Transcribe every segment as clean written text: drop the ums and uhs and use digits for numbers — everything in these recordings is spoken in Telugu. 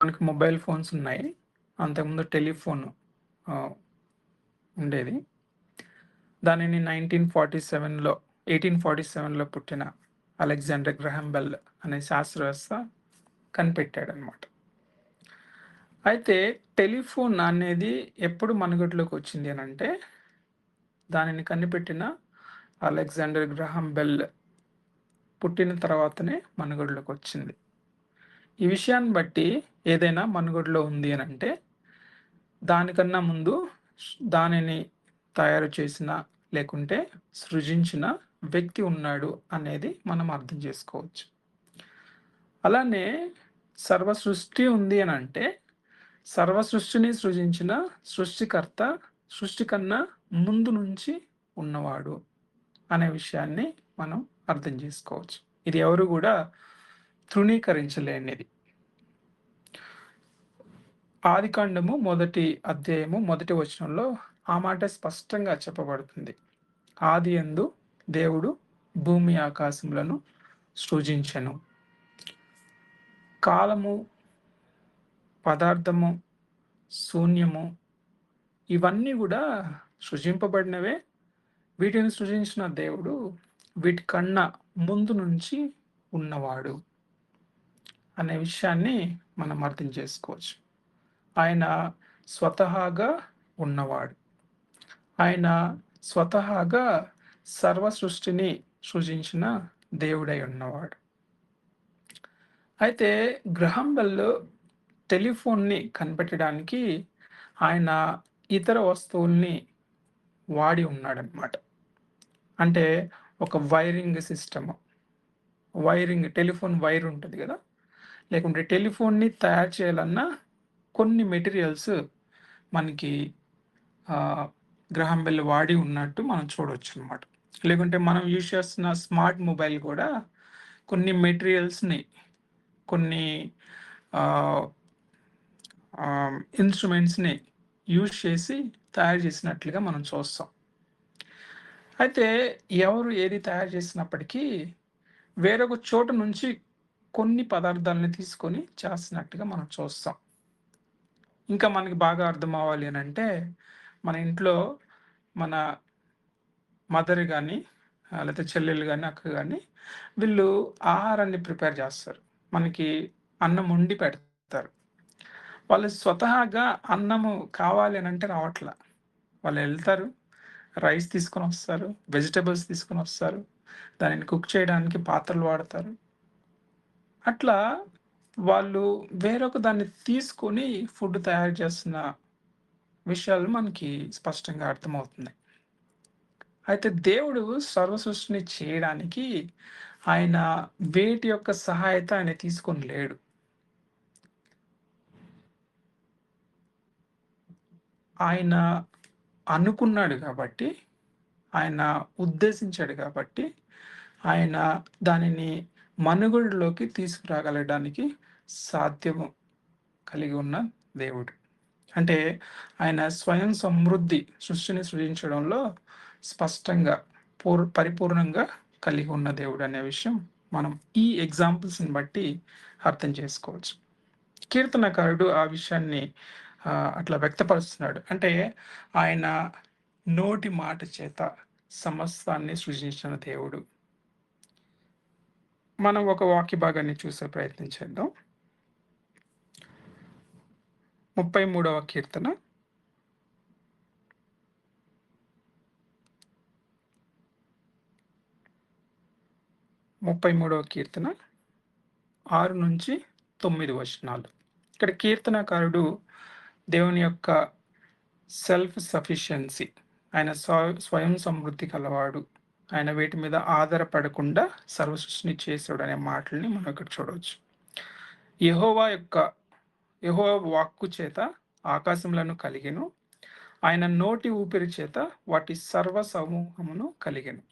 మనకి మొబైల్ ఫోన్స్ ఉన్నాయి. అంతకుముందు టెలిఫోన్ ఆహ్, ఉండేది. దానిని 1847లో పుట్టిన అలెగ్జాండర్ గ్రహాం బెల్ అనే శాస్త్రవేత్త కనిపెట్టాడనమాట. అయితే టెలిఫోన్ అనేది ఎప్పుడు మనుగడలోకి వచ్చింది అనంటే, దానిని కనిపెట్టిన అలెగ్జాండర్ గ్రహాం బెల్ పుట్టిన తర్వాతనే మనుగడలోకి వచ్చింది. ఈ విషయాన్ని బట్టి ఏదైనా మనుగడలో ఉంది అనంటే, దానికన్నా ముందు దానిని తయారు చేసిన, లేకుంటే సృజించిన వ్యక్తి ఉన్నాడు అనేది మనం అర్థం చేసుకోవచ్చు. అలానే సర్వ సృష్టి ఉంది అనంటే, సర్వ సృష్టిని సృజించిన సృష్టికర్త సృష్టి కన్నా ముందు నుంచి ఉన్నవాడు అనే విషయాన్ని మనం అర్థం చేసుకోవచ్చు. ఇది ఎవరు గూడా తృణీకరించలేనిది. ఆదికాండము మొదటి అధ్యాయము మొదటి వచనంలో ఆ మాట స్పష్టంగా చెప్పబడుతుంది. ఆదియందు దేవుడు భూమి ఆకాశములను సృజించెను. కాలము, పదార్థము, శూన్యము ఇవన్నీ గూడా సృజింపబడినవే. వీటిని సృజించిన దేవుడు వీటికన్నా ముందు నుంచి ఉన్నవాడు అనే విషయాన్ని మనం అర్థం చేసుకోవచ్చు. ఆయన స్వతహాగా ఉన్నవాడు. ఆయన స్వతహాగా సర్వ సృష్టిని సృజించిన దేవుడై ఉన్నవాడు. అయితే గ్రహాం బెల్ టెలిఫోన్‌ని కనిపెట్టడానికి ఆయన ఇతర వస్తువుల్ని వాడి ఉన్నాడనమాట. అంటే ఒక వైరింగ్ సిస్టమ్. టెలిఫోన్ వైర్ ఉంటది గదా! లేకుంటే టెలిఫోన్‌ని తయారు చేయాలన్నా కొన్ని మెటీరియల్స్ మనకి ఆహ్, గ్రహాం బెల్ వాడి ఉన్నట్టు మనం చూడొచ్చనమాట. లేకుంటే మనం యూజ్ చేస్తున్న స్మార్ట్ మొబైల్ గూడా కొన్ని మెటీరియల్స్‌ని, కొన్ని ఆహ్, ఇన్‌స్ట్రుమెంట్స్‌ని యూజ్ చేసి తయారు చేసినట్లుగా మనం చూస్తాం. అయితే ఎవరు ఏది తయారు చేసినప్పటికీ వేరొక చోట నుంచి కొన్ని పదార్థాలను తీసుకొని చేస్తున్నట్టుగా మనం చూస్తాం. ఇంకా మనకి బాగా అర్థం అవ్వాలి అనంటే, మన ఇంట్లో మన మదర్ గాని, లేతే చెల్లెలు గాని, అక్క గాని వీళ్ళు ఆహారాన్ని ప్రిపేర్ చేస్తారు. మనకి అన్నం వండి పెడతారు. వాళ్ళు స్వతహాగా అన్నము కావాలి అనంటే రావట్ల. వాళ్ళెళ్తారు, రైస్ తీసుకొనొస్తారు, వెజిటబుల్స్ తీసుకొనొస్తారు. దానిని కుక్ చేయడానికి పాత్రలు వాడతారు. అట్లా వాళ్ళు వేరొక దాన్ని తీసుకొని ఫుడ్ తయారు చేస్తున్న విషయాలు మనకి స్పష్టంగా అర్థమవుతున్నాయి. అయితే దేవుడు సర్వ సృష్టిని చేయడానికి ఆయన వేటి యొక్క సహాయత ఆయన తీసుకొని లేడు. ఆయన అనుకున్నాడు కాబట్టి, ఆయన ఉద్దేశించాడు కాబట్టి, ఆయన దానిని మనుగడలోకి తీసుకురాగలగడానికి సాధ్యము కలిగి ఉన్న దేవుడు. అంటే ఆయన స్వయం సమృద్ధి సృష్టిని సృజించడంలో స్పష్టంగా పరిపూర్ణంగా కలిగి ఉన్న దేవుడు అనే విషయం మనం ఈ ఎగ్జాంపుల్స్‌ని బట్టి అర్థం చేసుకోవచ్చు. కీర్తనకారుడు ఆ విషయాన్ని అట్లా వ్యక్తపరుస్తున్నాడు. అంటే ఆయన నోటి మాట చేత సమస్తాన్ని సృజించిన దేవుడు. మనం ఒక వాక్య భాగాన్ని చూసే ప్రయత్నం చేద్దాం. 33వ కీర్తన 33వ కీర్తన 6-9 వచనాలు. ఇక్కడ కీర్తనకారుడు దేవుని యొక్క సెల్ఫ్ సఫిషియన్సీ, ఆయన స్వయం సమృద్ధి కలవాడు, ఆయన వీటి మీద ఆధారపడకుండా సర్వ సృష్టిని చేసాడు అనే మాటల్ని మనం ఇక్కడ చూడవచ్చు. యెహోవా వాక్కు చేత ఆకాశములను కలిగెను, ఆయన నోటి ఊపిరి చేత వాటి సర్వ సమూహమును కలిగెను.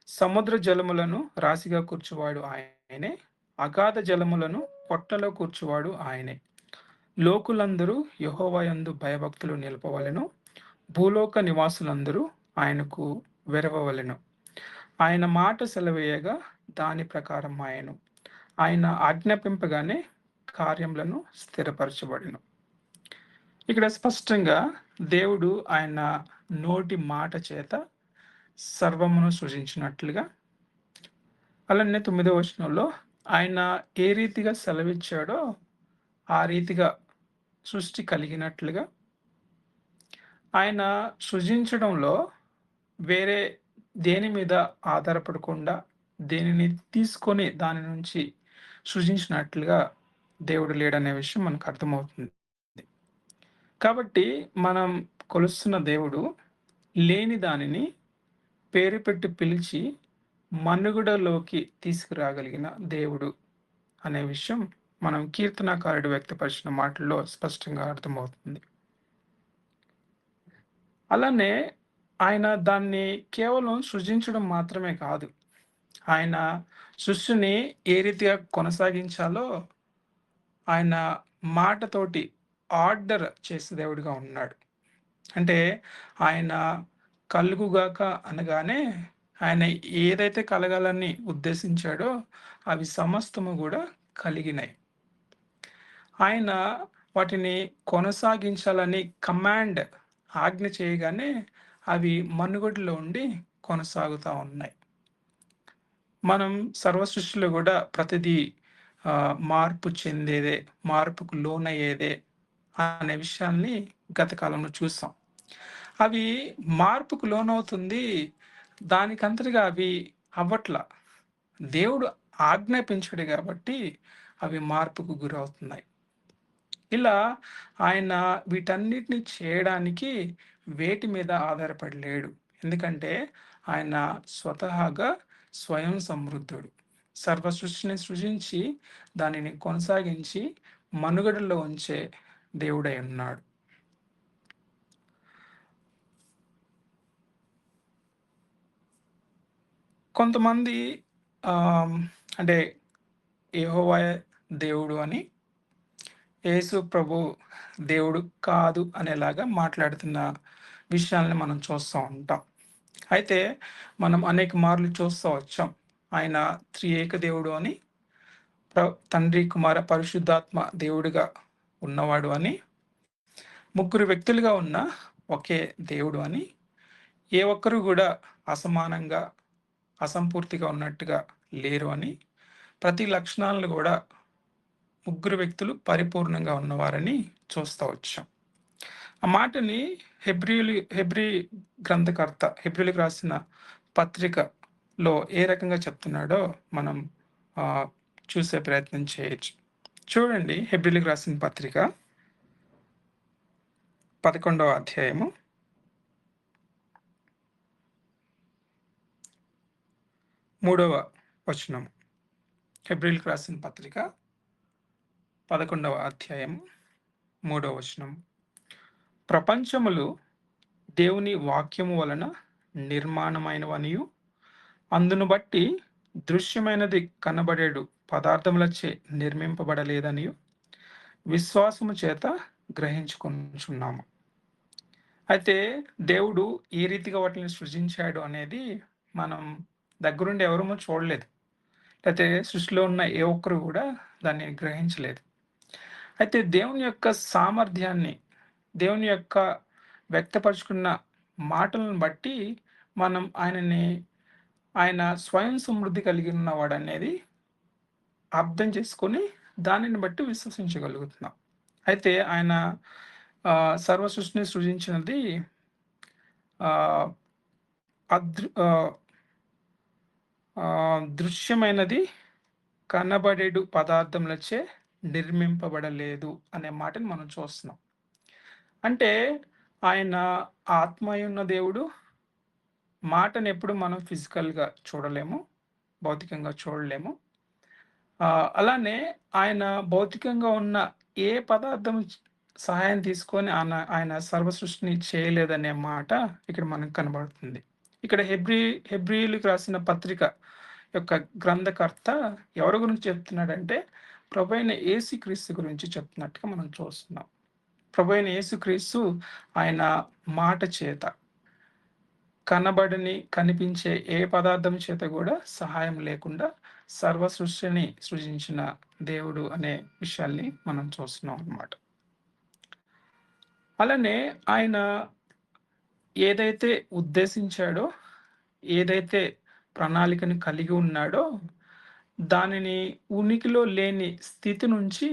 సముద్ర జలములను రాశిగా కూర్చువాడు ఆయనే, అగాధ జలములను పొట్టలో కూర్చువాడు ఆయనే. లోకులందరూ యెహోవా యందు భయభక్తులు నిలపవలెను, భూలోక నివాసులందరూ ఆయనకు వెరవవలెను. ఆయన మాట సెలవేయగా దాని ప్రకారం ఆయను, ఆయన ఆజ్ఞాపింపగానే కార్యములను స్థిరపరచబడెను. ఇక్కడ స్పష్టంగా దేవుడు ఆయన నోటి మాట చేత సర్వమును సృజించినట్లుగా, అలానే 9వ వచనంలో ఆయన ఏ రీతిగా సెలవిచ్చాడో ఆ రీతిగా సృష్టి కలిగినట్లుగా, ఆయన సృజించడంలో వేరే దేని మీద ఆధారపడకుండా దేనిని తీసుకొని దాని నుంచి సృజించినట్లుగా దేవుడు లేడనే విషయం మనకు అర్థమవుతుంది. కాబట్టి మనం కొలుస్తున్న దేవుడు లేని దానిని పేరు పెట్టి పిలిచి మనుగడలోకి తీసుకురాగలిగిన దేవుడు అనే విషయం మనం కీర్తనాకారుడు వ్యక్తపరిచిన మాటల్లో స్పష్టంగా అర్థమవుతుంది. అలానే ఆయన దాన్ని కేవలం సృజించడం మాత్రమే కాదు, ఆయన సృష్టిని ఏ రీతిగా కొనసాగించాలో ఆయన మాటతోటి ఆర్డర్ చేసే దేవుడిగా ఉన్నాడు. అంటే ఆయన కలుగుగాక అనగానే ఆయన ఏదైతే కలగాలని ఉద్దేశించాడో అవి సమస్తము కూడా కలిగినాయి. ఆయన వాటిని కొనసాగించాలని కమాండ్ ఆజ్ఞ చేయగానే అవి మనుగడలో ఉండి కొనసాగుతూ ఉన్నాయి. మనం సర్వ సృష్టిలో కూడా ప్రతిదీ మార్పు చెందేదే, మార్పుకు లోనయ్యేదే అనే విషయాన్ని గత కాలంలో చూసాం. అవి మార్పుకు లోనవుతుంది, దానికంతటిగా అవి అవ్వట్ల. దేవుడు ఆజ్ఞాపించాడు కాబట్టి అవి మార్పుకు గురవుతున్నాయి. ఇలా ఆయన వీటన్నిటిని చేయడానికి వేటి మీద ఆధారపడి లేడు. ఎందుకంటే ఆయన స్వతహాగా స్వయం సమృద్ధుడు. సర్వ సృష్టిని సృజించి దానిని కొనసాగించి మనుగడలో ఉంచే దేవుడై ఉన్నాడు. కొంతమంది అంటే యెహోవా దేవుడు అని, యేసు ప్రభు దేవుడు కాదు అనేలాగా మాట్లాడుతున్న విషయాల్ని మనం చూస్తూ ఉంటాం. అయితే మనం అనేక మార్లు చూస్తూ వచ్చాం, ఆయన త్రియేక దేవుడు అని, తండ్రి కుమార పరిశుద్ధాత్మ దేవుడిగా ఉన్నవాడు అని, ముగ్గురు వ్యక్తులుగా ఉన్న ఒకే దేవుడు అని, ఏ ఒక్కరు కూడా అసమానంగా అసంపూర్తిగా ఉన్నట్టుగా లేరు అని, ప్రతి లక్షణాలను కూడా ముగ్గురు వ్యక్తులు పరిపూర్ణంగా ఉన్నవారని చూస్తూ వచ్చాం. ఆ మాటని హెబ్రీ గ్రంథకర్త హెబ్రీలకు రాసిన పత్రికలో ఏ రకంగా చెప్తున్నాడో మనం చూసే ప్రయత్నం చేయొచ్చు. చూడండి, హెబ్రీలకు రాసిన పత్రిక 11వ అధ్యాయము 3వ వచనం. హెబ్రీలకు రాసిన పత్రిక 11వ అధ్యాయం 3వ వచనం. ప్రపంచములు దేవుని వాక్యము వలన నిర్మాణమైనవనియు, అందును బట్టి దృశ్యమైనది కనబడేడు పదార్థములచే నిర్మింపబడలేదనియు విశ్వాసము చేత గ్రహించుకుంటున్నాము. అయితే దేవుడు ఏ రీతిగా వాటిని సృజించాడు అనేది మనం దగ్గరుండి ఎవరూ చూడలేదు, అయితే సృష్టిలో ఉన్న ఏ ఒక్కరు కూడా దాన్ని గ్రహించలేదు. అయితే దేవుని యొక్క సామర్థ్యాన్ని, దేవుని యొక్క వ్యక్తపరుచుకున్న మాటలను బట్టి మనం ఆయన స్వయం సమృద్ధి కలిగి ఉన్నవాడు అనేది అర్థం చేసుకొని దానిని బట్టి విశ్వసించగలుగుతున్నాం. అయితే ఆయన సర్వ సృష్టిని సృజించినది దృశ్యమైనది కనబడేడు పదార్థములచే నిర్మింపబడలేదు అనే మాటని మనం చూస్తున్నాం. అంటే ఆయన ఆత్మయ్య ఉన్న దేవుడు. మాటను ఎప్పుడు మనం ఫిజికల్గా చూడలేము, భౌతికంగా చూడలేము. అలానే ఆయన భౌతికంగా ఉన్న ఏ పదార్థం సహాయం తీసుకొని ఆయన సర్వ సృష్టిని చేయలేదనే మాట ఇక్కడ మనకు కనబడుతుంది. ఇక్కడ హెబ్రీలకు రాసిన పత్రిక యొక్క గ్రంథకర్త ఎవరి గురించి చెప్తున్నాడంటే ప్రభువైన యేసుక్రీస్తు గురించి చెప్తున్నట్టుగా మనం చూస్తున్నాం. ప్రభువైన యేసుక్రీస్తు ఆయన మాట చేత, కనబడని కనిపించే ఏ పదార్థం చేత కూడా సహాయం లేకుండా సర్వ సృష్టిని సృజించిన దేవుడు అనే విషయాల్ని మనం చూస్తున్నాం అన్నమాట. అలానే ఆయన ఏదైతే ఉద్దేశించాడో, ఏదైతే ప్రణాళికను కలిగి ఉన్నాడో, దానిని ఉనికిలో లేని స్థితి నుంచి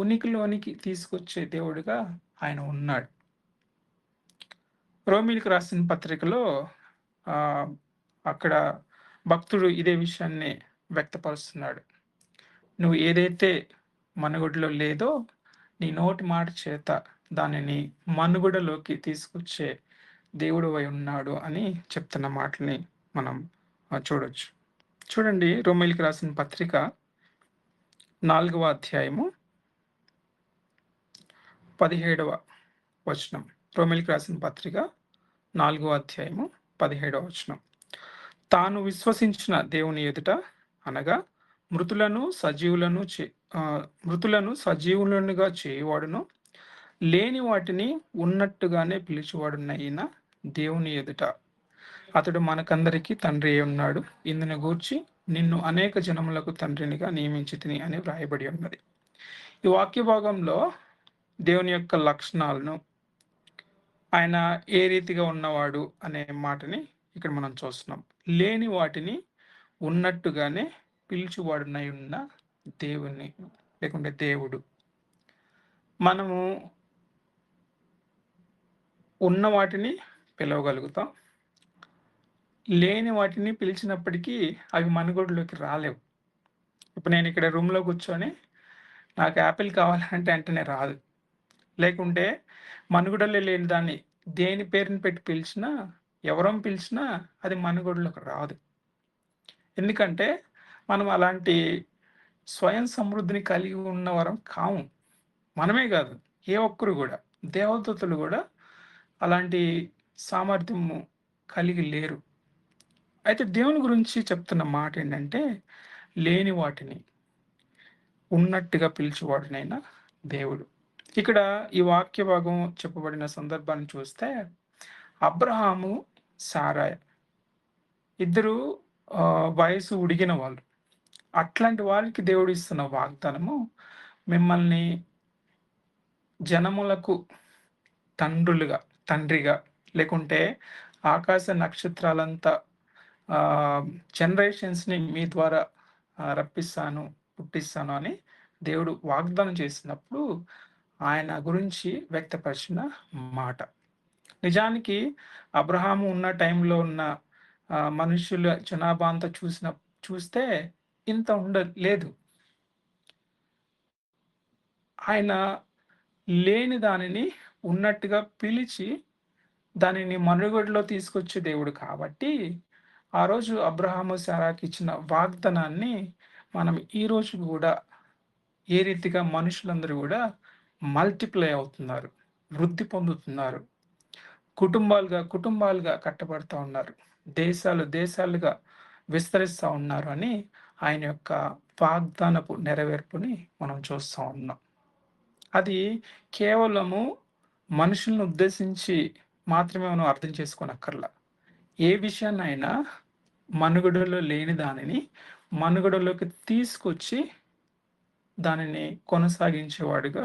ఉనికిలోనికి తీసుకొచ్చే దేవుడుగా ఆయన ఉన్నాడు. రోమీయులకు రాసిన పత్రికలో ఆహ్, అక్కడ భక్తుడు ఇదే విషయాన్ని వ్యక్తపరుస్తున్నాడు. నువ్వు ఏదైతే మనుగడలో లేదో, నీ నోటి మాట చేత దానిని మనుగడలోకి తీసుకొచ్చే దేవుడవై ఉన్నాడు అని చెప్తున్న మాటల్ని మనం చూడొచ్చు. చూడండి, రోమీయులకు రాసిన పత్రిక 4వ అధ్యాయము 17వ వచనం. రోమీయులకు రాసిన పత్రిక 4వ అధ్యాయము 17వ వచనం. తాను విశ్వసించిన దేవుని ఎదుట అనగా మృతులను సజీవులనుగా చేయువాడును, లేని వాటిని ఉన్నట్టుగానే పిలిచేవాడునైన దేవుని ఎదుట అతడు మనకందరికీ తండ్రి అయి ఉన్నాడు. ఇందును గూర్చి నిన్ను అనేక జనములకు తండ్రినిగా నియమించితిని అని వ్రాయబడి ఉన్నది. ఈ వాక్య భాగంలో దేవుని యొక్క లక్షణాలను, ఆయన ఏ రీతిగా ఉన్నవాడు అనే మాటని ఇక్కడ మనం చూస్తున్నాం. లేని వాటిని ఉన్నట్టుగానే పిలిచువాడునై ఉన్న దేవుని లేకుంటే దేవుడు. మనము ఉన్న వాటిని పిలవగలుగుతాం. లేని వాటిని పిలిచినప్పటికీ అవి మనుగడలోకి రాలేవు. ఇప్పుడు నేను ఇక్కడ రూమ్‌లో కూర్చొని నాకు యాపిల్ కావాలంటే వెంటనే రాదు. లేకుంటే మనుగడలో లేని దాన్ని దేని పేరుని పెట్టి పిలిచినా, ఎవరం పిలిచినా అది మనుగడలోకి రాదు. ఎందుకంటే మనం అలాంటి స్వయం సమృద్ధిని కలిగి ఉన్నవారం కాము. మనమే కాదు, ఏ ఒక్కరు గూడా. దేవదూతలు గూడా అలాంటి సామర్థ్యము కలిగి లేరు. అయితే దేవుని గురించి చెప్తున్న మాట ఏంటంటే, లేని వాటిని ఉన్నట్టుగా పిలిచేవాడునైన దేవుడు. ఇక్కడ ఈ వాక్య భాగం చెప్పబడిన సందర్భాన్ని చూస్తే, అబ్రహాము, సారాయ్ ఇద్దరు వయసు ఉడిగిన వాళ్ళు. అట్లాంటి వారికి దేవుడు ఇస్తున్న వాగ్దానము, మిమ్మల్ని జనములకు తండ్రిగా లేకుంటే ఆకాశ నక్షత్రాలంతా జనరేషన్స్‌ని మీ ద్వారా పుట్టిస్తాను అని దేవుడు వాగ్దానం చేసినప్పుడు ఆయన గురించి వ్యక్తపరిచిన మాట. నిజానికి అబ్రహాము ఉన్న టైంలో ఉన్న మనుషుల జనాభా అంతా చూస్తే ఇంత లేదు. ఆయన లేని దానిని ఉన్నట్టుగా పిలిచి దానిని మనుగడలో తీసుకొచ్చే దేవుడు కాబట్టి, ఆ రోజు అబ్రహాము, శారాకి ఇచ్చిన వాగ్దానాన్ని మనం ఈ రోజు గూడా ఏ రీతిగా మనుషులందరూ గూడా మల్టిప్లై అవుతున్నారు, వృద్ధి పొందుతున్నారు. కుటుంబాలుగా కట్టబడతా ఉన్నారు. దేశాలుగా విస్తరిస్తా ఉన్నారు అని ఆయన యొక్క వాగ్దానపు నెరవేర్పుని మనం చూస్తా ఉన్నాం. అది కేవలము మనుషులను ఉద్దేశించి మాత్రమే మనం అర్థం చేసుకోనక్కర్లా. ఏ విషయాన్నైనా మనుగడలో లేని దానిని మనుగడలోకి తీసుకొచ్చి దానిని కొనసాగించేవాడుగా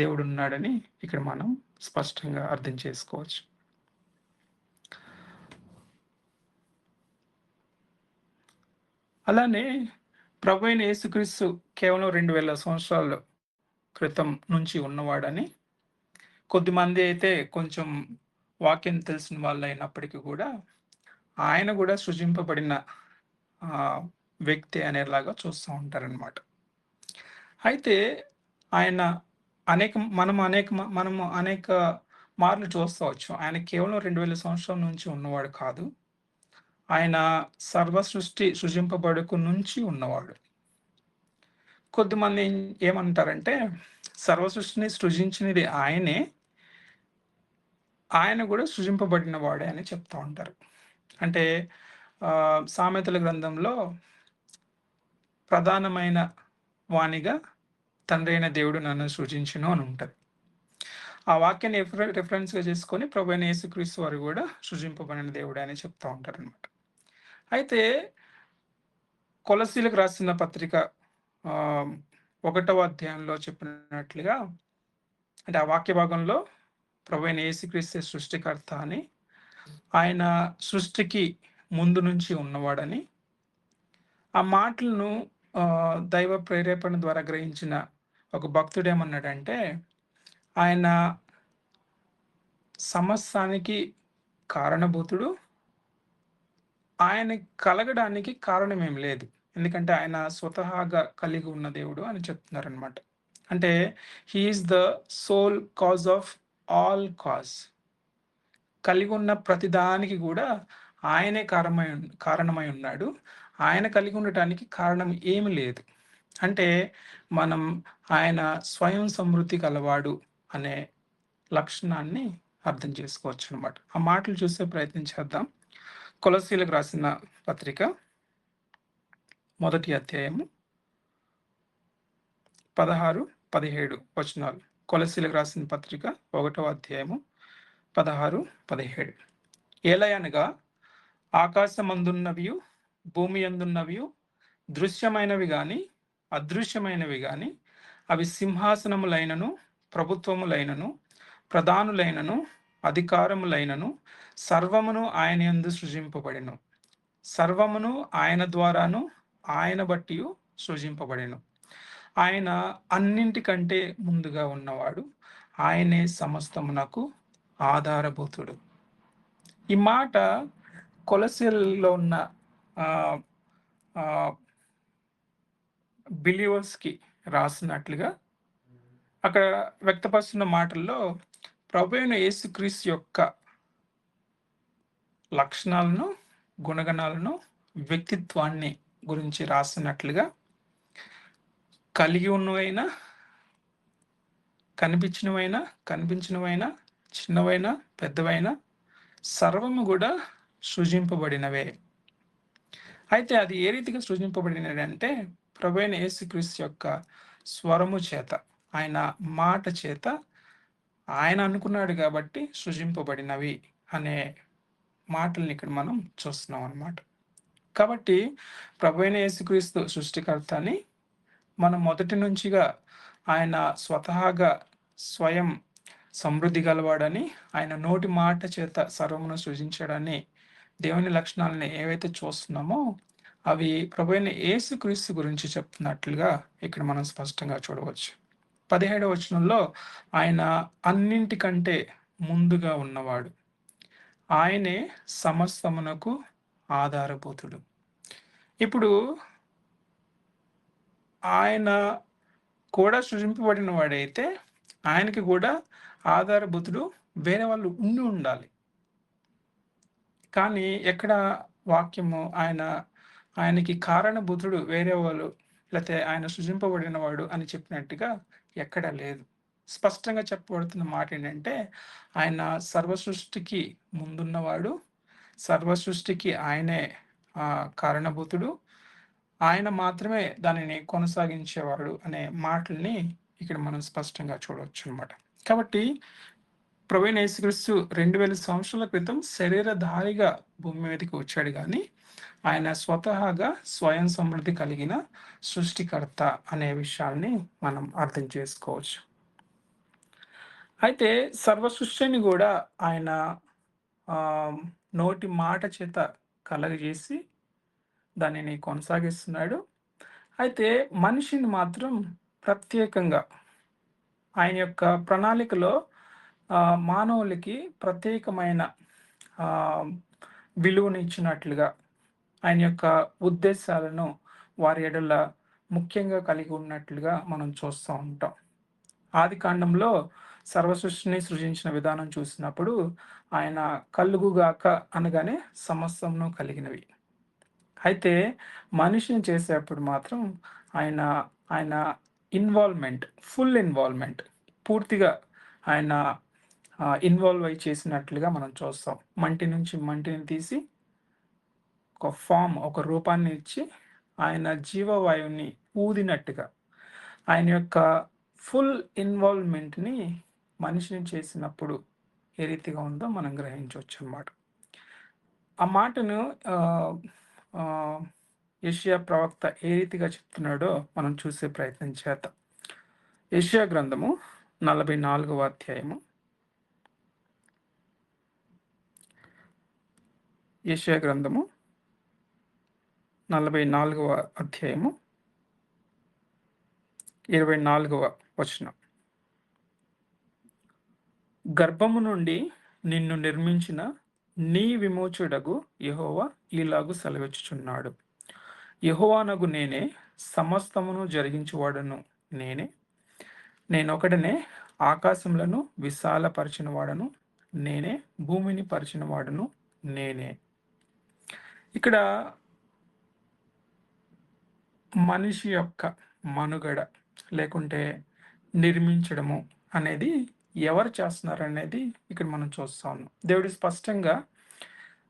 దేవుడున్నాడని ఇక్కడ మనం స్పష్టంగా అర్థం చేసుకోవచ్చు. అలానే ప్రభువైన యేసుక్రీస్తు కేవలం 2000 సంవత్సరాల క్రితం నుంచి ఉన్నవాడని, కొద్దిమంది అయితే కొంచెం వాక్యం తెలిసిన వాళ్ళు అయినప్పటికీ కూడా ఆయన కూడా సృజింపబడిన వ్యక్తి అనేలాగా చూస్తూ ఉంటారనమాట. అయితే ఆయన మనము అనేక మార్లు చూస్తవచ్చు. ఆయన కేవలం 2000 సంవత్సరాల నుంచి ఉన్నవాడు కాదు. ఆయన సర్వ సృష్టి సృజింపబడకు నుంచి ఉన్నవాడు. కొద్దిమంది ఏమంటారంటే, సర్వ సృష్టిని సృజించినది ఆయనే, ఆయన కూడా సృజింపబడిన వాడే అని చెప్తా ఉంటారు. అంటే సామెతల గ్రంథంలో ప్రధానమైన వాణిగా తండ్రి అయిన దేవుడు నన్ను సృజించును అని ఉంటది. ఆ వాక్యాన్ని రిఫరెన్స్‌గా చేసుకొని ప్రభువైన యేసుక్రీస్తు వారు కూడా సృజింపబడిన దేవుడే అని చెప్తా ఉంటారనమాట. అయితే కొలస్సీలకు రాసిన పత్రిక ఆహ్, 1వ అధ్యాయంలో చెప్పినట్లుగా అంటే ఆ వాక్య భాగంలో ప్రభువైన యేసుక్రీస్తే సృష్టికర్త అని, ఆయన సృష్టికి ముందు నుంచి ఉన్నవాడని, ఆ మాటలను దైవ ప్రేరేపణ ద్వారా గ్రహించిన ఒక భక్తుడేమన్నాడంటే, ఆయన సమస్తానికి కారణభూతుడు. ఆయన కలగడానికి కారణమేమి లేదు. ఎందుకంటే ఆయన స్వతహాగా కలిగి ఉన్న దేవుడు అని చెప్తున్నారనమాట. అంటే he is the sole cause of all cause. కలిగున్న ప్రతి దానికి గూడా ఆయనే కారణమై ఉన్నాడు. ఆయన కలిగి ఉండటానికి కారణం ఏమి లేదు. అంటే మనం ఆయన స్వయం సమృద్ధి గలవాడు అనే లక్షణాన్ని అర్థం చేసుకోవచ్చనమాట. ఆ మాటలు చూసే ప్రయత్నం చేద్దాం. కొలస్సీలకు రాసిన పత్రిక మొదటి అధ్యాయము 16, 17 వచనాలు. కొలస్సీలకు రాసిన పత్రిక 1వ అధ్యాయము 16, 17. ఏలయనగా ఆకాశమందున్నవియు, భూమి యందున్నవియు, దృశ్యమైనవి గాని, అదృశ్యమైనవి గాని, అవి సింహాసనములైనను, ప్రభుత్వములైనను, ప్రధానులైనను, అధికారములైనను, సర్వమును ఆయన యందు సృజింపబడెను. సర్వమును ఆయన ద్వారాను, ఆయన బట్టియు సృజింపబడెను. ఆయన అన్నింటికంటే ముందుగా ఉన్నవాడు. ఆయనే సమస్తమునకు ఆధారభూతుడు. ఈ మాట కొలస్సీల్లో ఉన్న ఆహ్, ఆహ్, బిలీవర్స్‌కి రాసినట్లుగా అక్కడ వ్యక్తపరుస్తున్న మాటల్లో ప్రభువైన యేసుక్రీస్తు యొక్క లక్షణాలను, గుణగణాలను, వ్యక్తిత్వాన్ని గురించి రాసినట్లుగా కలిగి ఉన్నవైనా, కనిపించినవైనా, చిన్నవైనా, పెద్దవైనా సర్వము గూడా సృజింపబడినవే. అయితే అది ఏ రీతిగా సృజింపబడినదంటే ప్రభువైన యేసుక్రీస్తు యొక్క స్వరము చేత, ఆయన మాట చేత, ఆయన అనుకున్నాడు కాబట్టి సృజింపబడినవి అనే మాటల్ని ఇక్కడ మనం చూస్తున్నాం అన్నమాట. కాబట్టి ప్రభువైన యేసుక్రీస్తు సృష్టికర్త అని మనం మొదటి నుంచిగా ఆయన స్వతహాగా స్వయం సమృద్ధి గలవాడని, ఆయన నోటి మాట చేత సర్వమును సృజించాడని దేవుని లక్షణాలని ఏవైతే చూస్తున్నామో అవి ప్రభువైన యేసుక్రీస్తు గురించి చెప్తున్నట్లుగా ఇక్కడ మనం స్పష్టంగా చూడవచ్చు. 17వ వచనంలో ఆయన అన్నింటికంటే ముందుగా ఉన్నవాడు. ఆయనే సమస్తమునకు ఆధారభూతుడు. ఇప్పుడు ఆయన కూడా సృజింపబడిన వాడైతే ఆయనకి కూడా ఆధారభూతుడు వేరే వాళ్ళు ఉండి ఉండాలి. కానీ ఎక్కడ వాక్యము ఆయనకి కారణభూతుడు వేరే వాళ్ళు లేతే ఆయన సృజింపబడిన వాడు అని చెప్పినట్టుగా ఎక్కడ లేదు. స్పష్టంగా చెప్పబడుతున్న మాట ఏంటంటే ఆయన సర్వ సృష్టికి ముందున్నవాడు. సర్వ సృష్టికి ఆయనే కారణభూతుడు. ఆయన మాత్రమే దానిని కొనసాగించేవాడు అనే మాటల్ని ఇక్కడ మనం స్పష్టంగా చూడవచ్చు అనమాట. కాబట్టి ప్రభువైన యేసుక్రీస్తు 2000 సంవత్సరాల క్రితం శరీరధారిగా భూమి మీదకి వచ్చాడు గాని, ఆయన స్వతహాగా స్వయం సమృద్ధి కలిగిన సృష్టికర్త అనే విషయాన్ని మనం అర్థం చేసుకోవచ్చు. అయితే సర్వ సృష్టిని కూడా ఆయన నోటి మాట చేత కలగజేసి దానిని కొనసాగిస్తున్నాడు. అయితే మనిషిని మాత్రం ప్రత్యేకంగా ఆయన యొక్క ప్రణాళికలో మానవులకి ప్రత్యేకమైన విలువనిచ్చినట్లుగా ఆయన యొక్క ఉద్దేశాలను వారి ఎడల ముఖ్యంగా కలిగి ఉన్నట్లుగా మనం చూస్తూ ఉంటాం. ఆదికాండంలో సర్వసృష్టిని సృజించిన విధానం చూసినప్పుడు ఆయన కలుగుగాక అనగానే సమస్తమును కలిగినవి. అయితే మనిషిని చేసేప్పుడు మాత్రం ఆయన ఆయన ఫుల్ ఇన్వాల్వ్‌మెంట్ పూర్తిగా ఆయన ఇన్వాల్వ్ అయ్యి చేసినట్లుగా మనం చూస్తాం. మంటి నుంచి మంటిని తీసి ఒక రూపాన్ని ఇచ్చి ఆయన జీవవాయువుని ఊదినట్టుగా ఆయన యొక్క ఫుల్ ఇన్వాల్వ్‌మెంట్‌ని మనిషిని చేసినప్పుడు ఏ రీతిగా ఉందో మనం గ్రహించవచ్చు అన్నమాట. ఆ మాటను యెషయా ప్రవక్త ఏ రీతిగా చెప్తున్నాడో మనం చూసే ప్రయత్నం చేద్దాం. యెషయా గ్రంథము 44వ అధ్యాయము. యెషయా గ్రంథము 44వ అధ్యాయము 24వ వచనం. గర్భము నుండి నిన్ను నిర్మించిన నీ విమోచకుడగు యెహోవా ఇలాగు సెలవిచ్చుచున్నాడు. యెహోవానగు నేనే, సమస్తమును జరిగించువాడను నేనే. నేనొకడినే ఆకాశములను విశాలపరచిన వాడను నేనే, భూమిని పరిచిన వాడను నేనే. ఇక్కడ మనిషి యొక్క మనుగడ లేకుంటే నిర్మించడము అనేది ఎవరు చేస్తున్నారనేది ఇక్కడ మనం చూస్తా ఉన్నాం. దేవుడు స్పష్టంగా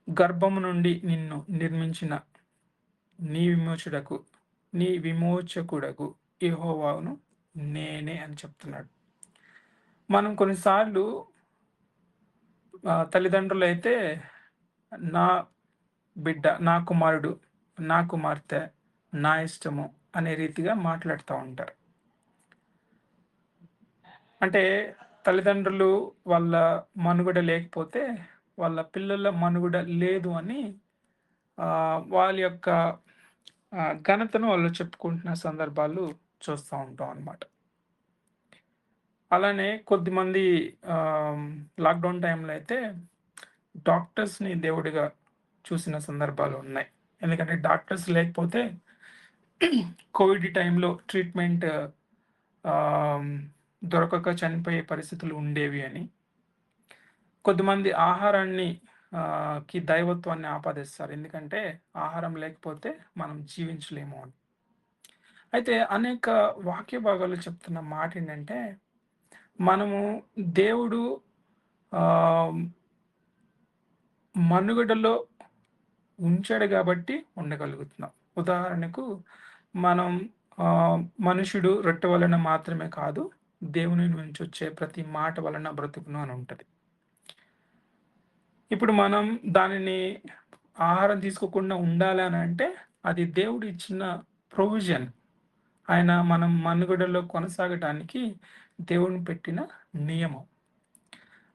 గర్భము నుండి నిన్ను నిర్మించిన నీ విమోచకుడకు యెహోవాను నేనే అని చెప్తున్నాడు. మనం కొన్నిసార్లు తల్లిదండ్రులైతే నా బిడ్డ, నా కుమారుడు, నా కుమార్తె, నా ఇష్టము అనే రీతిగా మాట్లాడుతూ ఉంటారు. అంటే తల్లిదండ్రులు వాళ్ళ మనుగడ లేకపోతే వాళ్ళ పిల్లల మనుగడ లేదు అని వాళ్ళ యొక్క ఘనతను వాళ్ళు చెప్పుకుంటున్న సందర్భాలు చూస్తూ ఉంటాం అన్నమాట. అలానే కొద్దిమంది లాక్‌డౌన్ టైంలో అయితే డాక్టర్స్‌ని దేవుడిగా చూసిన సందర్భాలు ఉన్నాయి. ఎందుకంటే డాక్టర్స్ లేకపోతే కోవిడ్ టైంలో ట్రీట్మెంట్ దొరకక చనిపోయే పరిస్థితులు ఉండేవి అని. కొద్దిమంది ఆహారాన్ని కి దైవత్వాన్ని ఆపాదిస్తారు. ఎందుకంటే ఆహారం లేకపోతే మనం జీవించలేము అని. అయితే అనేక వాక్య భాగాలు చెప్తున్న మాట ఏంటంటే, మనము దేవుడు ఆహ్, మనుగడలో ఉంచాడు కాబట్టి ఉండగలుగుతున్నాం. ఉదాహరణకు మనం మనుషుడు రొట్టె వలన మాత్రమే కాదు, దేవుని నుంచి వచ్చే ప్రతి మాట వలన బ్రతుకును అని ఉంటది. ఇప్పుడు మనం దానిని ఆహారం తీసుకోకుండా ఉండాలి అని అంటే, అది దేవుడు ఇచ్చిన ప్రొవిజన్. ఆయన మనం మనుగడలో కొనసాగటానికి దేవుని పెట్టిన నియమం.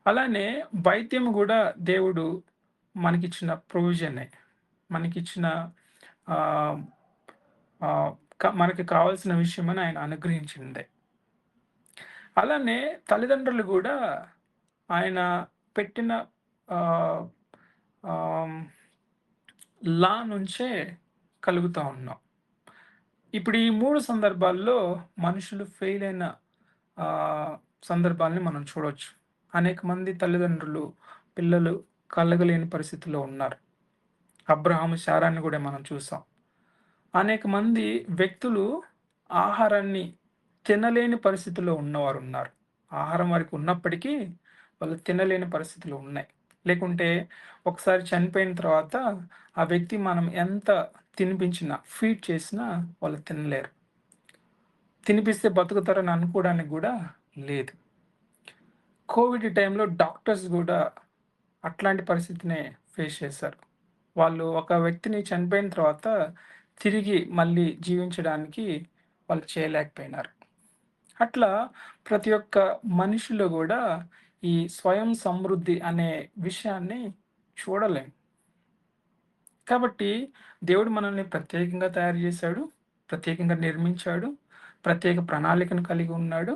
అలానే వైద్యం గూడా దేవుడు మనకిచ్చిన ప్రొవిజనే. మనకిచ్చిన ఆహ్, ఆహ్, మనకి కావాల్సిన విషయమని ఆయన అనుగ్రహించిందే. అలానే తల్లిదండ్రులు గూడా ఆయన పెట్టిన ఆహ్, ఆహ్, లా నుంచే కలుగుతా ఉన్నాం. ఇప్పుడు ఈ 3 సందర్భాల్లో మనుషులు ఫెయిల్ అయిన ఆహ్, సందర్భాల్ని మనం చూడొచ్చు. అనేక మంది తల్లిదండ్రులు, పిల్లలు కలగలేని పరిస్థితిలో ఉన్నారు. అబ్రహాము, శారాన్ని గూడా మనం చూసాం. అనేక మంది వ్యక్తులు ఆహారాన్ని తినలేని పరిస్థితిలో ఉన్నవారున్నారు. ఆహారం వారికి ఉన్నప్పటికీ వాళ్ళు తినలేని పరిస్థితులు ఉన్నాయి. లేకుంటే ఒకసారి చనిపోయిన తర్వాత ఆ వ్యక్తి మనం ఎంత తినిపించినా, ఫీడ్ చేసినా వాళ్ళు తినలేరు. తినిపిస్తే బతుకుతారని అనుకోవడానికి గూడా లేదు. కోవిడ్ టైంలో డాక్టర్స్ గూడా అట్లాంటి పరిస్థితినే ఫేస్ చేశారు. వాళ్ళు ఒక వ్యక్తిని చనిపోయిన తర్వాత తిరిగి మళ్ళీ జీవించడానికి వాళ్ళు చేయలేకపోయినారు. అట్లా ప్రతి ఒక్క మనిషిలో గూడా ఈ స్వయం సమృద్ధి అనే విషయాన్ని చూడలేం. కాబట్టి దేవుడు మనల్ని ప్రత్యేకంగా తయారు చేశాడు. ప్రత్యేకంగా నిర్మించాడు. ప్రత్యేక ప్రణాళికను కలిగి ఉన్నాడు.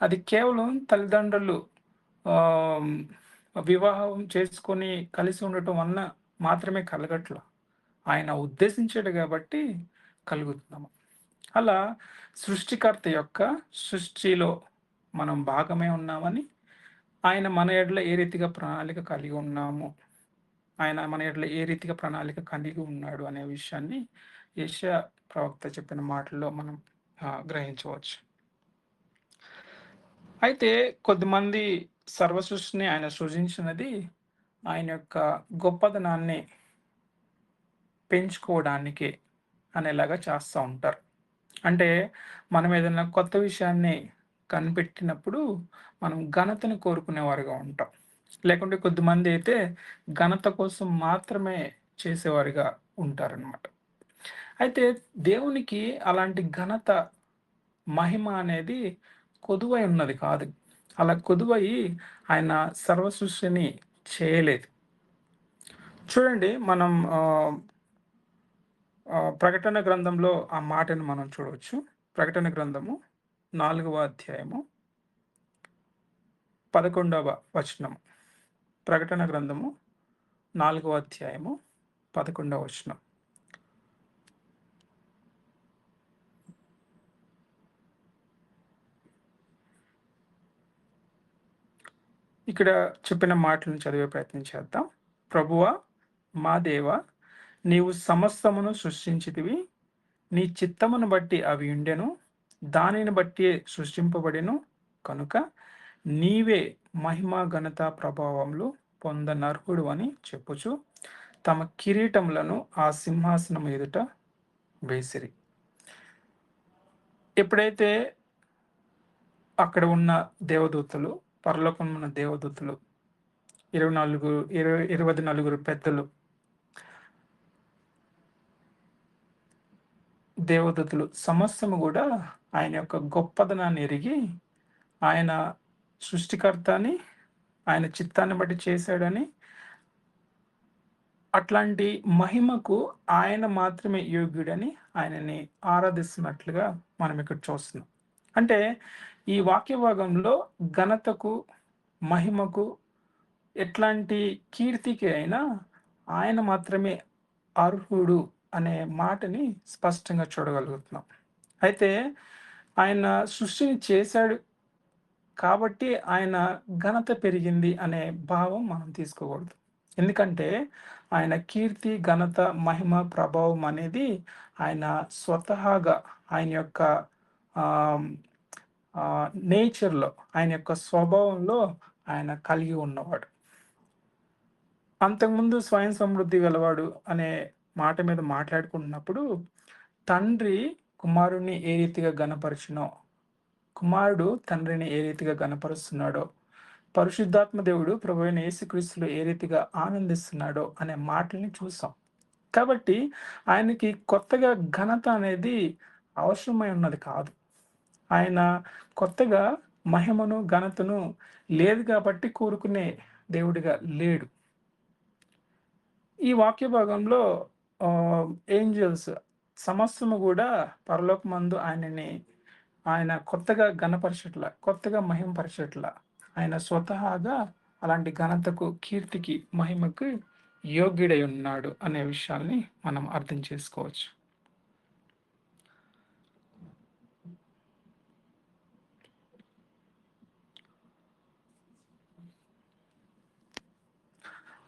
అది కేవలం తల్లిదండ్రులు ఆహ్, వివాహం చేసుకొని కలిసి ఉండటం వలన మాత్రమే కలగట్ల. ఆయన ఉద్దేశించాడు గాబట్టి కలుగుతున్నాము. అలా సృష్టికర్త యొక్క సృష్టిలో మనం భాగమే ఉన్నామని, ఆయన మన ఎడల ఏ రీతిగా ప్రణాళిక కలిగి ఉన్నాము, ఆయన మన ఎడల ఏ రీతిగా ప్రణాళిక కలిగి ఉన్నాడు అనే విషయాన్ని యెషయా ప్రవక్త చెప్పిన మాటల్లో మనం గ్రహించవచ్చు. అయితే కొద్దిమంది సర్వ సృష్టిని ఆయన సృజించినది ఆయన యొక్క గొప్పదనాన్ని పెంచుకోవడానికే అనేలాగా చేస్తా ఉంటారు. అంటే మనం ఏదైనా కొత్త విషయాన్ని కనిపెట్టినప్పుడు మనం ఘనతను కోరుకునేవారుగా ఉంటాం. లేకుంటే కొద్దిమంది అయితే ఘనత కోసం మాత్రమే చేసేవారుగా ఉంటారనమాట. అయితే దేవునికి అలాంటి ఘనత, మహిమ అనేది కొదువై ఉన్నది కాదు. అలా కొదువయి ఆయన సర్వ సృష్టిని చేయలేదు. చూడండి మనం ప్రకటన గ్రంథంలో ఆ మాటను మనం చూడవచ్చు. ప్రకటన గ్రంథము 4వ అధ్యాయము 11వ వచనం. ప్రకటన గ్రంథము 4వ అధ్యాయము 11వ వచనం. ఇక్కడ చెప్పిన మాటలను చదివే ప్రయత్నం చేద్దాం. ప్రభువా, మా దేవా, నీవు సమస్తమును సృష్టించితివి. నీ చిత్తమును బట్టి అవి ఉండెను. దానిని బట్టి సృష్టింపబడెను. కనుక నీవే మహిమ, ఘనత, ప్రభావములు పొందనర్హుడు అని చెప్పుచు తమ కిరీటములను ఆ సింహాసనం ఎదుట వేసిరి. ఎప్పుడైతే అక్కడ ఉన్న దేవదూతలు, పరలోకంలో ఉన్న దేవదూతలు 24 పెద్దలు దేవదూతలు సమస్తము కూడా ఆయన యొక్క గొప్పదనాన్ని ఎరిగి, ఆయన సృష్టికర్త అని, ఆయన చిత్తాన్ని బట్టి చేశాడని, అట్లాంటి మహిమకు ఆయన మాత్రమే యోగ్యుడని ఆయనని ఆరాధిస్తున్నట్లుగా మనం ఇక్కడ చూస్తున్నాం. అంటే ఈ వాక్య భాగంలో ఘనతకు, మహిమకు, ఎట్లాంటి కీర్తికి అయినా ఆయన మాత్రమే అర్హుడు అనే మాటని స్పష్టంగా చూడగలుగుతున్నాం. అయితే ఆయన సృష్టిని చేశాడు కాబట్టి ఆయన ఘనత పెరిగింది అనే భావం మనం తీసుకోకూడదు. ఎందుకంటే ఆయన కీర్తి, ఘనత, మహిమ, ప్రభావం అనేది ఆయన స్వతహాగా ఆయన యొక్క నేచర్‌లో, ఆయన యొక్క స్వభావంలో ఆయన కలిగి ఉన్నవాడు. అంతకుముందు స్వయం సమృద్ధి గలవాడు అనే మాట మీద మాట్లాడుకుంటున్నప్పుడు, తండ్రి కుమారుడిని ఏ రీతిగా ఘనపరచునో, కుమారుడు తండ్రిని ఏ రీతిగా ఘనపరుస్తున్నాడో, పరిశుద్ధాత్మ దేవుడు ప్రభువైన యేసుక్రీస్తులో ఏ రీతిగా ఆనందిస్తున్నాడో అనే మాటల్ని చూసాం. కాబట్టి ఆయనకి కొత్తగా ఘనత అనేది అవసరమై ఉన్నది కాదు. ఆయన కొత్తగా మహిమను, ఘనతను లేదు కాబట్టి కోరుకునే దేవుడిగా లేడు. ఈ వాక్య భాగంలో ఏంజెల్స్ సమస్తము గూడా పరలోకమందు ఆయన కొత్తగా ఘనపరచట్ల, కొత్తగా మహిమపరచట్ల. ఆయన స్వతహాగా అలాంటి ఘనతకు, కీర్తికి, మహిమకు యోగ్యుడై ఉన్నాడు అనే విషయాల్ని మనం అర్థం చేసుకోవచ్చు.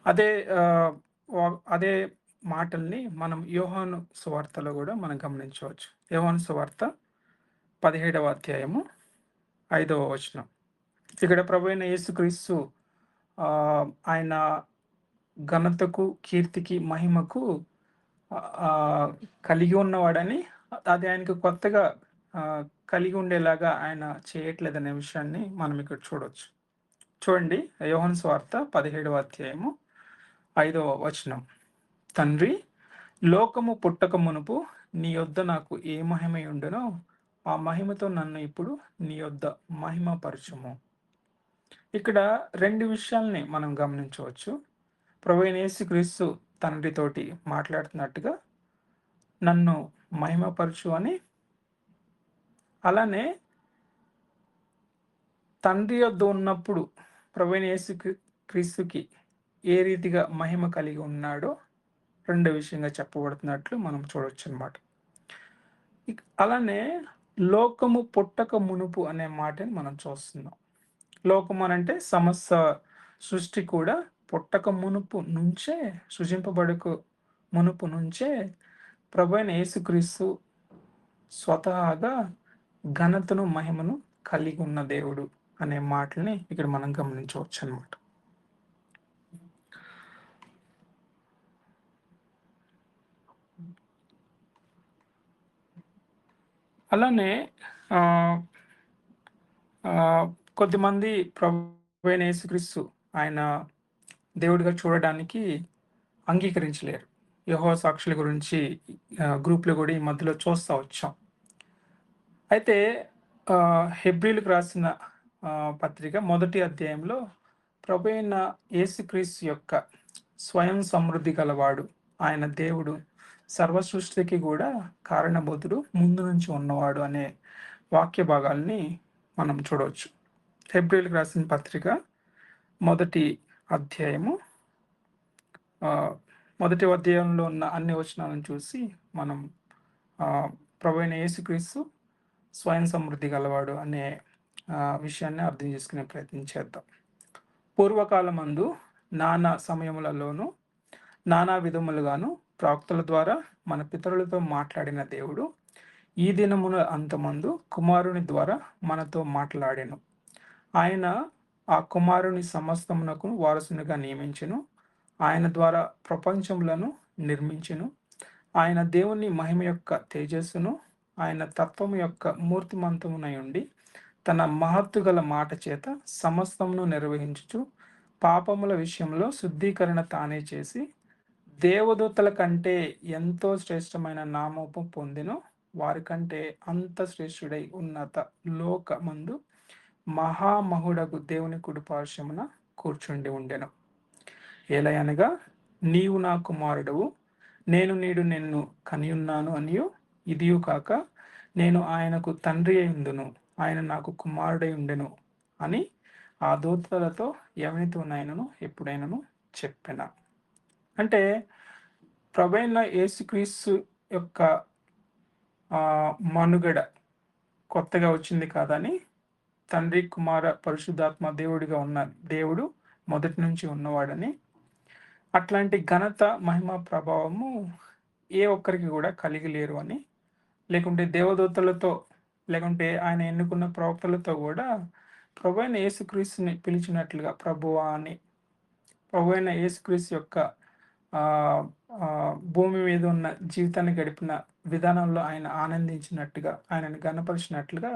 అదే అదే మాటల్ని మనం యోహాను సువార్తలో గూడా మనం గమనించవచ్చు. యోహాను సువార్త 17వ అధ్యాయము 5వ వచనం. ఇక్కడ ప్రభువైన యేసుక్రీస్తు ఆయన ఘనతకు, కీర్తికి, మహిమకు కలిగి ఉన్నవాడని, అది ఆయనకు కొత్తగా కలిగి ఉండేలాగా ఆయన చేయట్లేదనే విషయాన్ని మనం ఇక్కడ చూడొచ్చు. చూడండి, యోహాను సువార్త 17వ అధ్యాయము 5వ వచనం. తండ్రి, లోకము పుట్టక మునుపు నీ యొద్ద నాకు ఏ మహిమ ఉండెనో ఆ మహిమతో నన్ను ఇప్పుడు నీ యొద్ద మహిమపరచుము. ఇక్కడ 2 విషయాల్ని మనం గమనించవచ్చు. ప్రభువైన యేసుక్రీస్తు తండ్రితోటి మాట్లాడుతున్నట్టుగా నన్ను మహిమపరచు అని, అలానే తండ్రి యొద్ద ఉన్నప్పుడు ప్రభువైన యేసుక్రీస్తుకి ఏ రీతిగా మహిమ కలిగి ఉన్నాడో రెండో విషయంగా చెప్పబడుతున్నట్లు మనం చూడొచ్చు అన్నమాట. అలానే లోకము పుట్టక మునుపు అనే మాటని మనం చూస్తున్నాం. లోకం అనంటే సమస్త సృష్టి కూడా పుట్టక మునుపు నుంచే, సృజింపబడకు మునుపు నుంచే ప్రభువైన యేసుక్రీస్తు స్వతహాగా ఘనతను, మహిమను కలిగి ఉన్న దేవుడు అనే మాటల్ని ఇక్కడ మనం గమనించవచ్చు అన్నమాట. అలానే కొద్దిమంది ప్రభువైన యేసుక్రీస్తు ఆయన దేవుడిగా చూడడానికి అంగీకరించలేరు. యెహోవా సాక్షుల గురించి గ్రూప్‌లో కూడా ఈ మధ్యలో చూస్తా వచ్చాం. అయితే హెబ్రీయులకు రాసిన పత్రిక మొదటి అధ్యాయంలో ప్రభువైన యేసుక్రీస్తు యొక్క స్వయం సమృద్ధి గలవాడు, ఆయన దేవుడు, సర్వ సృష్టికి కూడా కారణభూతుడు, ముందు నుంచి ఉన్నవాడు అనే వాక్య భాగాల్ని మనం చూడవచ్చు. హెబ్రీయులకు రాసిన పత్రిక మొదటి అధ్యాయము మొదటి అధ్యాయంలో ఉన్న అన్ని వచనాలను చూసి మనం ప్రభువైన యేసుక్రీస్తు స్వయం సమృద్ధి గలవాడు అనే విషయాన్ని అర్థం చేసుకునే ప్రయత్నం చేద్దాం. పూర్వకాలమందు నానా సమయములలోనూ నానా విధములుగాను ప్రవక్తల ద్వారా మన పితరులతో మాట్లాడిన దేవుడు ఈ దినమున అంతమందు కుమారుని ద్వారా మనతో మాట్లాడెను. ఆయన ఆ కుమారుని సమస్తమునకు వారసునిగా నియమించెను. ఆయన ద్వారా ప్రపంచములను నిర్మించెను. ఆయన దేవుని మహిమ యొక్క తేజస్సును, ఆయన తత్వము యొక్క మూర్తిమంతమునై ఉండి తన మహత్తు గల మాట చేత సమస్తమును నిర్వహించుచు పాపముల విషయంలో శుద్ధీకరణ తానే చేసి దేవదూతల కంటే ఎంతో శ్రేష్టమైన నామము పొందెను. వారికంటే అంత శ్రేష్ఠుడై ఉన్నత లోకమందు మహామహుడగు దేవుని కుడి పార్శ్వమున కూర్చుండి ఉండెను. ఏలయనగా నీవు నా కుమారుడవు, నేను నేడు నిన్ను కనియున్నాను అనియు, ఇదియు కాక నేను ఆయనకు తండ్రి అయిందును, ఆయన నాకు కుమారుడై ఉండెను అని ఆ దూతలతో ఎవనితోనైనను ఎప్పుడైనను చెప్పెన. అంటే ప్రభువైన యేసుక్రీస్తు యొక్క మనుగడ కొత్తగా వచ్చింది కాదని, తండ్రి, కుమార, పరిశుద్ధాత్మ దేవుడిగా ఉన్న దేవుడు మొదటి నుంచి ఉన్నవాడని, అట్లాంటి ఘనత, మహిమ, ప్రభావము ఏ ఒక్కరికి కూడా కలిగి లేరు అని, లేకుంటే దేవదూతలతో, లేకుంటే ఆయన ఎన్నుకున్న ప్రవక్తలతో కూడా ప్రభువైన యేసుక్రీస్తుని పిలిచినట్లుగా ప్రభువా అని, ప్రభువైన యేసుక్రీస్తు యొక్క భూమి మీద ఉన్న జీవితాన్ని గడిపిన విధానంలో ఆయన ఆనందించినట్టుగా, ఆయనను ఘనపరిచినట్లుగా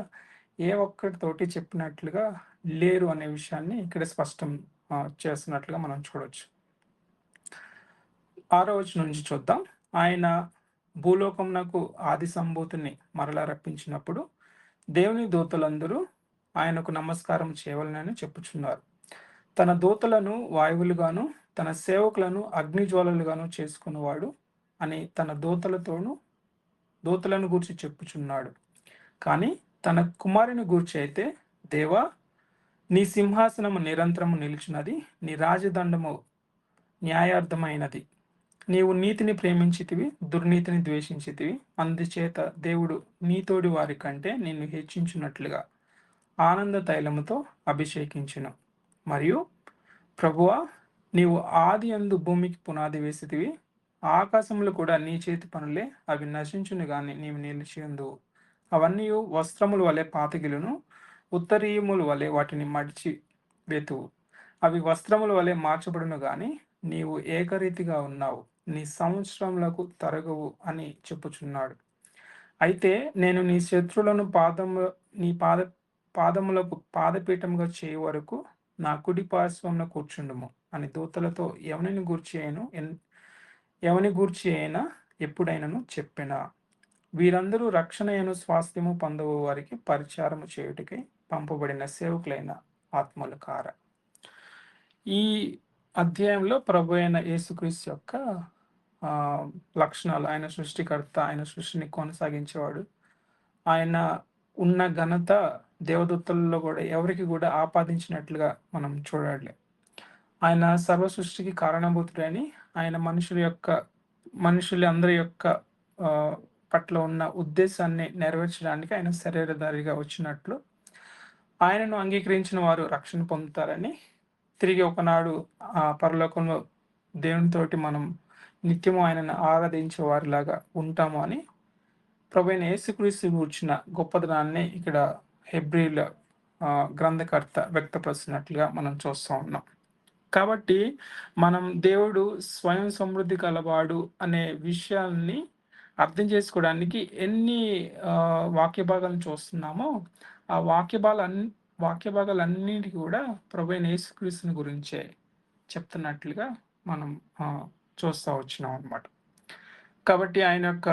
ఏ ఒక్కరితోటి చెప్పినట్లుగా లేరు అనే విషయాన్ని ఇక్కడ స్పష్టం చేస్తున్నట్లుగా మనం చూడవచ్చు. 6వ వచనం నుంచి చూద్దాం. ఆయన భూలోకమునకు ఆది సంభూతిని మరలా రప్పించినప్పుడు దేవుని దూతలందరూ ఆయనకు నమస్కారం చేయవలనని చెప్పుచున్నారు. తన దూతలను వాయువులుగాను తన సేవకులను అగ్నిజ్వాలలుగాను చేసుకున్నవాడు అని తన దూతలను గూర్చి చెప్పుచున్నాడు. కానీ తన కుమారుని గూర్చి అయితే, దేవా, నీ సింహాసనము నిరంతరము నిలిచినది, నీ రాజదండము న్యాయార్థమైనది. నీవు నీతిని ప్రేమించితివి, దుర్నీతిని ద్వేషించితివి. అందుచేత దేవుడు నీతోడి వారి కంటే నిన్ను హెచ్చించున్నట్లుగా ఆనంద తైలముతో అభిషేకించును. మరియు ప్రభువా, నీవు ఆది యందు భూమికి పునాది వేసితివి, ఆకాశములు కూడా నీ చేతి పనులే, అవి నశించును గాని నీవు నిలిచియుందువు. అవన్నీ వస్త్రముల వలె పాతగిలును, ఉత్తరీయముల వలె వాటిని మడిచి వెతువు. అవి వస్త్రముల వలె మార్చబడును గాని నీవు ఏకరీతిగా ఉన్నావు, నీ సంవత్సరములకు తరగవు అని చెప్పుచున్నాడు. అయితే నేను నీ శత్రులను నీ పాదములకు పాదపీఠముగా చేయ వరకు నా కుడి పార్శ్వమున కూర్చుండుము అని దూతలతో ఎవని గూర్చి అయినా ఎప్పుడైనను చెప్పిన. వీరందరూ రక్షణయను స్వాస్థ్యము పొందవు వారికి పరిచారము చేయుటకై పంపబడిన సేవకులైన ఆత్మల కార. ఈ అధ్యాయంలో ప్రభు అయిన యేసుక్రీస్తు యొక్క లక్షణాలు, ఆయన సృష్టికర్త, ఆయన సృష్టిని కొనసాగించేవాడు, ఆయన ఉన్న ఘనత దేవదూతలలో కూడా ఎవరికి కూడా ఆపాదించినట్లుగా మనం చూడాలి. ఆయన సర్వ సృష్టికి కారణభూతుడని, ఆయన మనుషులందరి యొక్క పట్ల ఉన్న ఉద్దేశాన్ని నెరవేర్చడానికి ఆయన శరీరధారిగా వచ్చినట్లు, ఆయనను అంగీకరించిన వారు రక్షణ పొందుతారని, తిరిగి ఒకనాడు పరలోకంలో దేవునితోటి మనం నిత్యము ఆయనను ఆరాధించే వారిలాగా ఉంటాము అని ప్రభువైన యేసుక్రీస్తు గూర్చిన గొప్పదనాన్ని ఇక్కడ హెబ్రీల గ్రంథకర్త వ్యక్తపరుస్తున్నట్లుగా మనం చూస్తూ ఉన్నాం. కాబట్టి మనం దేవుడు స్వయం సమృద్ధి కలవాడు అనే విషయాన్ని అర్థం చేసుకోవడానికి ఎన్ని వాక్య భాగాలను చూస్తున్నామో, ఆ వాక్య భాగాలన్నింటికి కూడా ప్రభువైన యేసుక్రీస్తుని గురించే చెప్తున్నట్లుగా మనం చూస్తూ వచ్చినాం అన్నమాట. కాబట్టి ఆయన యొక్క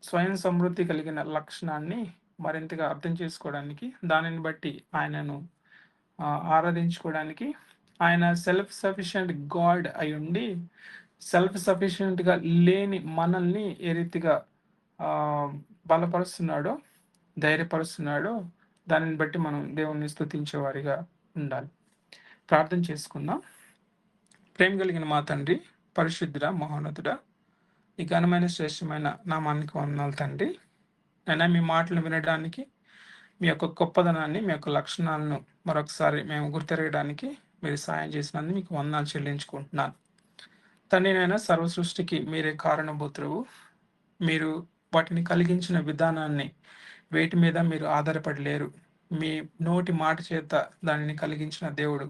స్వయం సమృద్ధి కలిగిన లక్షణాన్ని మరింతగా అర్థం చేసుకోవడానికి, దానిని బట్టి ఆయనను ఆరాధించుకోవడానికి, ఆయన సెల్ఫ్ సఫిషియెంట్ గాడ్ అయ్యుండి, సెల్ఫ్ సఫిషియెంట్‌గా లేని మనల్ని ఏ రీతిగా బలపరుస్తున్నాడో, ధైర్యపరుస్తున్నాడో, దానిని బట్టి మనం దేవుణ్ణి స్తుతించేవారిగా ఉండాలి. ప్రార్థన చేసుకుందాం. ప్రేమ కలిగిన మా తండ్రి, పరిశుద్ధుడా, మహోన్నతుడా, ఈ ఘనమైన శ్రేష్టమైన నామానికి వందనాలు తండ్రి. అయినా మీ మాటలు వినడానికి, మీ యొక్క గొప్పదనాన్ని, మీ యొక్క లక్షణాలను మరొకసారి మేము గుర్తెరగడానికి మీరు సాయం చేసినందుకు మీకు వందనాలు చెల్లించుకుంటున్నాను. తండ్రి నాయన, సర్వ సృష్టికి మీరే కారణభూతులు. మీరు వాటిని కలిగించిన విధానాన్ని, వేటి మీద మీరు ఆధారపడి లేరు. మీ నోటి మాట చేత దానిని కలిగించిన దేవుడు.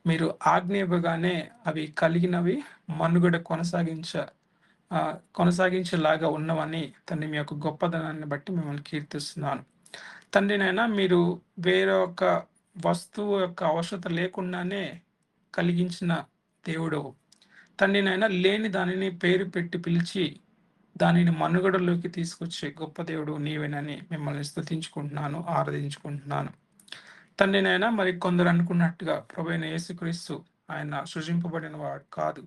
మీరు ఆజ్ఞ ఇవ్వగానే అవి కలిగినవి మనుగడ కొనసాగించేలాగా ఉన్నవని తండ్రి మీ యొక్క గొప్పదనాన్ని బట్టి మిమ్మల్ని కీర్తిస్తున్నాను. తండ్రినైనా మీరు వేరొక వస్తువు యొక్క అవసరత లేకుండానే కలిగించిన దేవుడవు. తండ్రినైనా లేని దానిని పేరు పెట్టి పిలిచి దానిని మనుగడలోకి తీసుకొచ్చే గొప్ప దేవుడు నీవేనని మిమ్మల్ని స్తుతించుకుంటున్నాను, ఆరాధించుకుంటున్నాను. తండ్రినైనా మరి కొందరు అనుకున్నట్టుగా ప్రభువైన యేసుక్రీస్తు ఆయన సృజింపబడిన వాడు కాదు.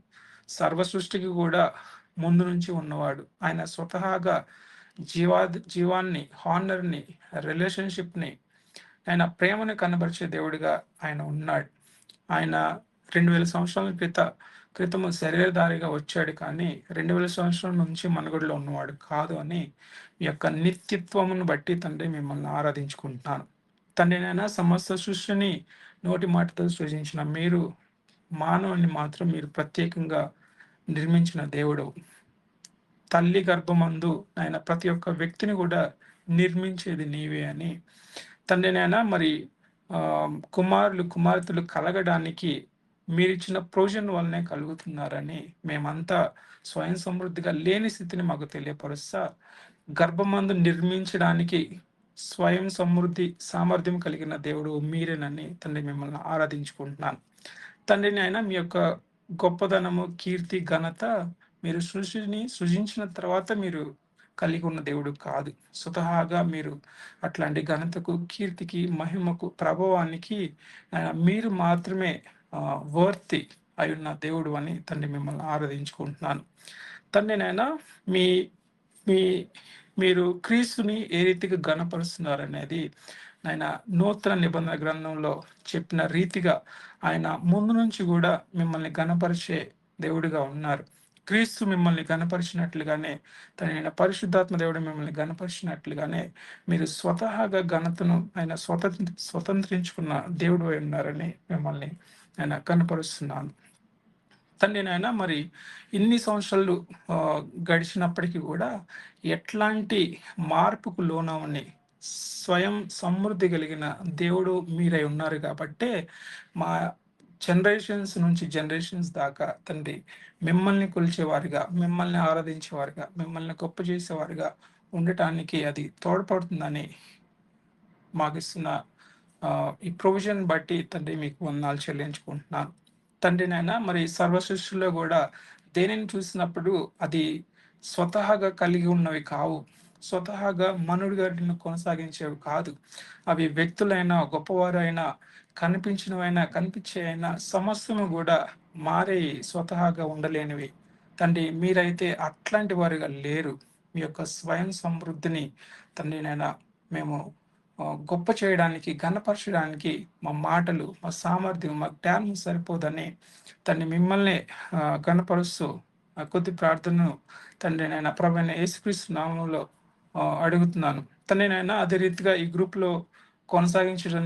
సర్వ సృష్టికి కూడా ముందు నుంచి ఉన్నవాడు. ఆయన స్వతహాగా జీవాన్ని, హానర్‌ని, రిలేషన్‌షిప్‌ని, ఆయన ప్రేమను కనబరిచే దేవుడిగా ఆయన ఉన్నాడు. ఆయన 2000 సంవత్సరాల క్రితము శరీరధారిగా వచ్చాడు కానీ 2000 సంవత్సరాల నుంచి మనుగడలో ఉన్నవాడు కాదు అని మీ యొక్క నిత్యత్వమును బట్టి తండ్రి మిమ్మల్ని ఆరాధించుకుంటున్నాను. తండ్రి నాయన, సమస్త సృష్టిని నోటి మాటతో సృజించిన మీరు, మానవుని మాత్రం మీరు ప్రత్యేకంగా నిర్మించిన దేవుడు. తల్లి గర్భమందు ఆయన ప్రతి ఒక్క వ్యక్తిని కూడా నిర్మించేది నీవే అని తండ్రి నాయన, మరి కుమార్తెలు కలగడానికి మీరిచ్చిన ప్రొవిజన్ వల్లనే కలుగుతున్నారని మేమంతా స్వయం సమృద్ధిగా లేని స్థితిని మాకు తెలియపరుస్తా, గర్భమందు నిర్మించడానికి స్వయం సమృద్ధి సామర్థ్యం కలిగిన దేవుడు మీరేనని తండ్రి మిమ్మల్ని ఆరాధించుకుంటున్నాను. తండ్రిని అయినా మీ యొక్క గొప్పదనము, కీర్తి, ఘనత మీరు సృజించిన తర్వాత మీరు కలిగి ఉన్న దేవుడు కాదు. స్వతహాగా మీరు అట్లాంటి ఘనతకు, కీర్తికి, మహిమకు, ప్రభావానికి మీరు మాత్రమే వర్తి అయ్యున్న దేవుడు అని తండ్రి మిమ్మల్ని ఆరాధించుకుంటున్నాను. తండ్రి నాయనా, మీ మీ మీరు క్రీస్తుని ఏ రీతిగా ఘనపరుస్తున్నారనేది ఆయన నూతన నిబంధన గ్రంథంలో చెప్పిన రీతిగా ఆయన ముందు నుంచి కూడా మిమ్మల్ని ఘనపరిచే దేవుడిగా ఉన్నారు. క్రీస్తు మిమ్మల్ని ఘనపరిచినట్లుగానే తన పరిశుద్ధాత్మ దేవుడు మిమ్మల్ని ఘనపరిచినట్లుగానే మీరు స్వతహాగా ఘనతను ఆయన స్వతంత్రించుకున్న దేవుడు అయి ఉన్నారని మిమ్మల్ని ఆయన కనపరుస్తున్నాను. తండ్రి నాయన, మరి ఇన్ని సంవత్సరాలు గడిచినప్పటికీ కూడా ఎట్లాంటి మార్పుకు లోనవని స్వయం సమృద్ధి కలిగిన దేవుడు మీరై ఉన్నారు కాబట్టే మా జనరేషన్స్ నుంచి జనరేషన్స్ దాకా తండ్రి మిమ్మల్ని కొలిచేవారిగా, మిమ్మల్ని ఆరాధించేవారిగా, మిమ్మల్ని గొప్ప చేసేవారిగా ఉండటానికి అది తోడ్పడుతుందని మాకిస్తున్న ఈ ప్రొవిజన్ బట్టి తండ్రి మీకు వందనాలు చెల్లించుకుంటున్నాను. తండ్రి నాయన, మరి సర్వ సృష్టిలో కూడా దేనిని చూసినప్పుడు అది స్వతహాగా కలిగి ఉన్నవి కావు, స్వతహాగా మనుగడను కొనసాగించేవి కాదు. అవి వ్యక్తులైనా, గొప్పవారైనా, కనిపించినవైనా, కనిపించేవైనా సమస్తము కూడా మారే స్వతహాగా ఉండలేనివి. తండ్రి మీరైతే అట్లాంటి వారిగా లేరు. మీ యొక్క స్వయం సమృద్ధిని తండ్రి నాయన మేము గొప్ప చేయడానికి, ఘనపరచడానికి మా మాటలు, మా సామర్థ్యం, మా జ్ఞానం సరిపోదని తండ్రి మిమ్మల్ని ఘనపరుస్తూ కొద్ది ప్రార్థనను తండ్రి నాయన ప్రభువైన యేసుక్రీస్తు నామములో అడుగుతున్నాను. తండ్రి నాయన, అదే రీతిగా ఈ గ్రూప్లో కొనసాగించడం